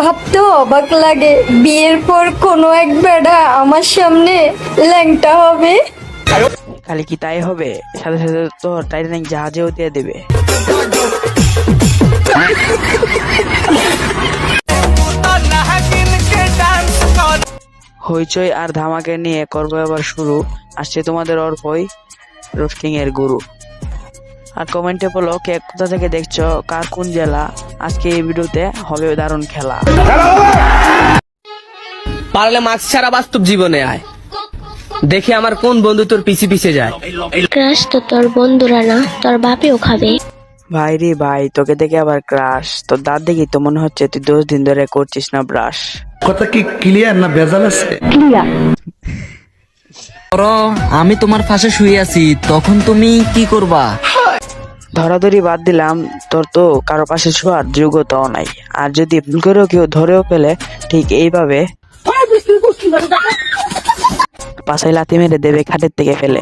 ভাবতে অবাক লাগে বিয়ের পর কোনো এক বেড়া আমার সামনে ল্যাংটা হবে। খালি কি তাই হবে, সাথে সাথে তো টাইটানিক জাহাজেও দিয়ে দেবে। হইচই আর ধামাকে নিয়ে করবো এবার শুরু। আসছে তোমাদের অর্পই, রোস্টিং এর গুরু। আর কমেন্টে বলো কে কোথা থেকে দেখছো, কার কোন জেলা। আজকে এই ভিডিওতে হবে দারুণ খেলা। পারলে মাস্ক ছাড়া বাস্তব জীবনে আয়, দেখি আমার কোন বন্ধু তোর পিছে পিছে যায়। ক্রাশ তো তোর বন্ধুরা না, তোর বাপেও খাবে। ভাই রে ভাই, তোকে দেখে আবার ক্রাশ। তোর দাঁত দেখি তো মনে হচ্ছে তুই 10 দিন ধরে করছিস না ব্রাশ। কথা কি ক্লিয়ার না ভেজাল আছে? আমি তোমার পাশে শুয়ে আছি, তখন তুমি কি করবা? ধরাধরি বাদ দিলাম, তোর তো কারো পাশে শোয়ার যোগ্যতাও নাই। আর যদি ভুল করেও কেউ ধরেও ফেলে, ঠিক এইভাবে পাশায় লাথি মেরে দেবে খাটের থেকে ফেলে।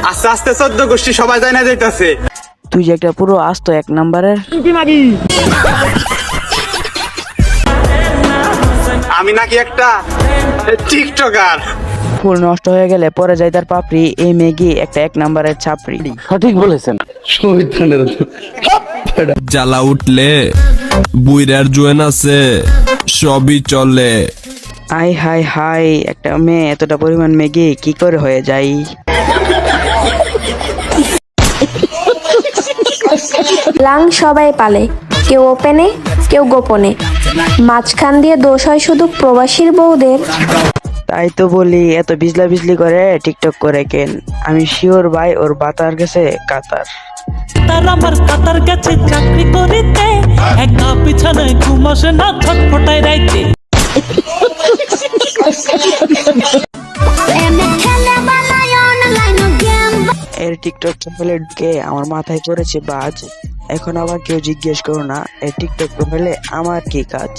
আস্তে আস্তে 14 গোষ্ঠী সবাই যায় না যাইতাছে। তুই যে একটা পুরো আস্ত 1 নাম্বারের। আমি নাকি একটা টিকটকার। ফুল নষ্ট হয়ে গেলে পরে যায় তার পাপড়ি। এই মেগি একটা 1 নাম্বারের ছাপড়ি। সঠিক বলেছেন। জ্বালা উঠলে বুইরার জোয়েন আছে, সবই চলে। আই হাই হাই, একটা মেয়ে এতটা পরিমাণ মেগি কি করে হয়ে যায়? লাং সবাই পালে, কেউ ওপেনে কেউ গোপনে, মাঝখান দিয়ে দোষ হয় শুধু প্রবাসীর বউদের। তাই তো বলি এত বিজলা বিজলি করে টিকটক করে কেন? আমি শিওর ভাই ওর বাতার গেছে কাতার। তার আমার কাতার গেছে চাকরি করিতে, একা পিছনে ঘুমাসে না ছটফটায় রাইতে। এর টিকটক প্রোফাইলে ঢুকে আমার মাথায় পড়েছে বাজ। এখন আবার কেউ জিজ্ঞেস করো না এর টিকটক প্রোফাইলে আমার কি কাজ।